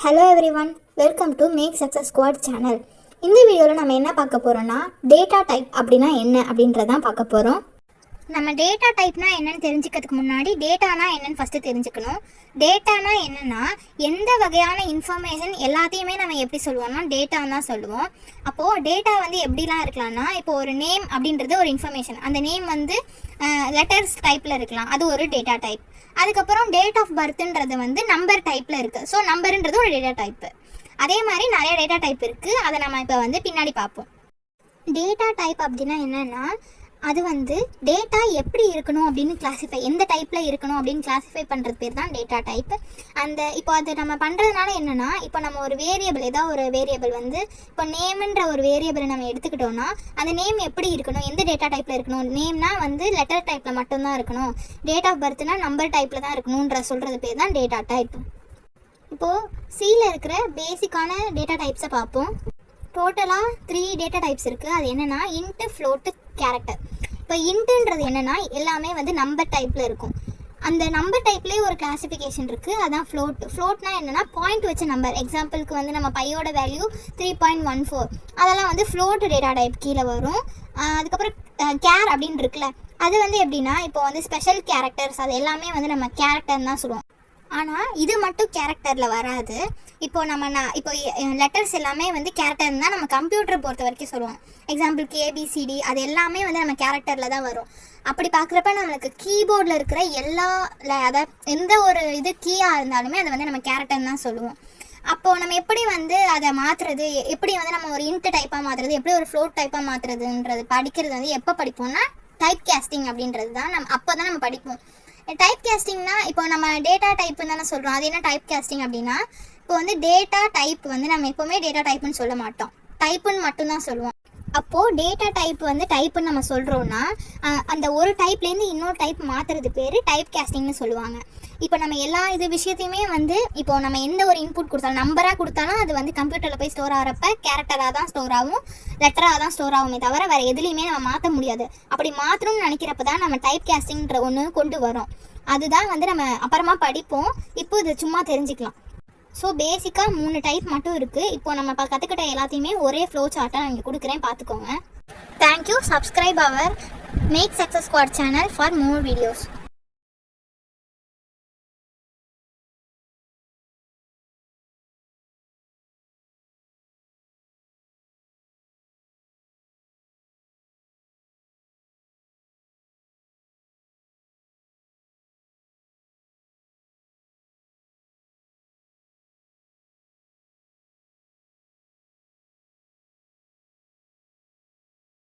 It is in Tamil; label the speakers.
Speaker 1: Hello everyone, welcome to Make Success Squad channel. இந்த வீடியோவில் நம்ம என்ன பார்க்க போகிறோம்னா, டேட்டா டைப் அப்படின்னா என்ன அப்படின்றதான் பார்க்க போகிறோம். நம்ம டேட்டா டைப்னா என்னன்னு தெரிஞ்சுக்கிறதுக்கு முன்னாடி டேட்டானா என்னன்னு ஃபஸ்ட்டு தெரிஞ்சுக்கணும். டேட்டானா என்னென்னா, எந்த வகையான இன்ஃபர்மேஷன் எல்லாத்தையுமே நம்ம எப்படி சொல்லுவோம்னா டேட்டான்னு தான் சொல்லுவோம். அப்போது டேட்டா வந்து எப்படிலாம் இருக்கலாம்னா, இப்போ ஒரு நேம் அப்படின்றது ஒரு இன்ஃபர்மேஷன். அந்த நேம் வந்து லெட்டர்ஸ் டைப்பில் இருக்கலாம், அது ஒரு டேட்டா டைப். அதுக்கப்புறம் டேட் ஆஃப் பர்த்ன்றது வந்து நம்பர் டைப்பில் இருக்குது. ஸோ நம்பருன்றது ஒரு டேட்டா டைப்பு. அதே மாதிரி நிறைய டேட்டா டைப் இருக்குது, அதை நம்ம இப்போ வந்து பின்னாடி பார்ப்போம். டேட்டா டைப் அப்படின்னா என்னென்னா, அது வந்து டேட்டா எப்படி இருக்கணும் அப்படின்னு கிளாஸிஃபை, எந்த டைப்பில் இருக்கணும் அப்படின்னு கிளாஸிஃபை பண்ணுறது பேர் தான் டேட்டா டைப். இப்போ அது நம்ம பண்ணுறதுனால என்னென்னா, இப்போ நம்ம ஒரு வேரியபிள், ஏதாவது ஒரு வேரியபிள் வந்து இப்போ நேம்ன்ற ஒரு வேரியபிளை நம்ம எடுத்துக்கிட்டோம்னா, அந்த நேம் எப்படி இருக்கணும், எந்த டேட்டா டைப்பில் இருக்கணும். நேம்னா வந்து லெட்டர் டைப்பில் மட்டும்தான் இருக்கணும், டேட் ஆஃப் பர்த்னா நம்பர் டைப்பில் தான் இருக்கணுன்ற சொல்கிறது பேர் தான் டேட்டா டைப். இப்போது சியில் இருக்கிற பேசிக்கான டேட்டா டைப்ஸை பார்ப்போம். டோட்டலாக 3 டேட்டா டைப்ஸ் இருக்குது. அது என்னென்னா இன்ட்டு, ஃப்ளோட்டு, கேரக்டர். இப்போ இன்ட்டுன்றது என்னென்னா எல்லாமே வந்து நம்பர் டைப்பில் இருக்கும். அந்த நம்பர் டைப்லேயே ஒரு கிளாஸிஃபிகேஷன் இருக்குது, அதான் ஃப்ளோட்னா என்னென்னா பாயிண்ட் வச்ச நம்பர். எக்ஸாம்பிளுக்கு வந்து நம்ம பையோட வேல்யூ 3.14, அதெல்லாம் வந்து ஃப்ளோட் டேட்டா டைப் கீழே வரும். அதுக்கப்புறம் கேர் அப்படின்னு இருக்குல்ல, அது வந்து எப்படின்னா இப்போ வந்து ஸ்பெஷல் கேரக்டர்ஸ், அது எல்லாமே வந்து நம்ம கேரக்டர்னு தான் சொல்லுவோம். ஆனால் இது மட்டும் கேரக்டரில் வராது. இப்போ இப்போ லெட்டர்ஸ் எல்லாமே வந்து கேரக்டர்னு தான் நம்ம கம்ப்யூட்டரை பொறுத்த வரைக்கும் சொல்லுவோம். எக்ஸாம்பிளுக்கு ஏபிசிடி, அது எல்லாமே வந்து நம்ம கேரக்டரில் தான் வரும். அப்படி பார்க்குறப்ப நம்மளுக்கு கீபோர்டில் இருக்கிற அதாவது எந்த ஒரு கீயாக இருந்தாலுமே அதை வந்து நம்ம கேரக்டர்னு தான் சொல்லுவோம். அப்போது நம்ம எப்படி வந்து அதை மாற்றுறது, எப்படி வந்து நம்ம ஒரு இன்ட் டைப்பாக மாற்றுறது, எப்படி ஒரு ஃப்ளோட் டைப்பாக மாற்றுறதுன்றது படிக்கிறது வந்து எப்போ படிப்போம்னா டைப் கேஸ்டிங் அப்படின்றது தான் அப்போ தான் நம்ம படிப்போம். டைப் கேஸ்டிங்னா இப்போ நம்ம டேட்டா டைப்புன்னு தானே சொல்கிறோம். அது என்ன டைப் கேஸ்டிங் அப்படின்னா, இப்போ வந்து டேட்டா டைப் வந்து நம்ம எப்போவுமே டேட்டா டைப்புன்னு சொல்ல மாட்டோம், டைப்புன்னு மட்டும்தான் சொல்லுவோம். அப்போது டேட்டா டைப் வந்து டைப்புன்னு நம்ம சொல்கிறோன்னா, அந்த ஒரு டைப்லேருந்து இன்னொரு டைப் மாற்றுறது பேர் டைப் கேஸ்டிங்னு சொல்லுவாங்க. இப்போ நம்ம எல்லா விஷயத்தையுமே வந்து இப்போ நம்ம எந்த ஒரு இன்புட் கொடுத்தாலும், நம்பராக கொடுத்தாலும் அது வந்து கம்ப்யூட்டரில் போய் ஸ்டோர் ஆகிறப்ப கேரக்டராக தான் ஸ்டோர் ஆகும், லெட்டராக தான் ஸ்டோர் ஆகுமே தவிர வேறு எதுலேயுமே நம்ம மாற்ற முடியாது. அப்படி மாற்றணும்னு நினைக்கிறப்ப தான் நம்ம டைப் கேஸ்டிங்ன்ற ஒன்று கொண்டு வரோம். அதுதான் வந்து நம்ம அப்புறமா படிப்போம். இப்போ இது சும்மா தெரிஞ்சுக்கலாம். ஸோ பேசிக்காக 3 டைப் மட்டும் இருக்குது. இப்போ நம்ம கற்றுக்கிட்ட எல்லாத்தையுமே ஒரே ஃப்ளோ சார்ட்டாக நான் இங்கே கொடுக்குறேன், பார்த்துக்கோங்க. Thank you. Subscribe our Make Success Squad channel for more videos.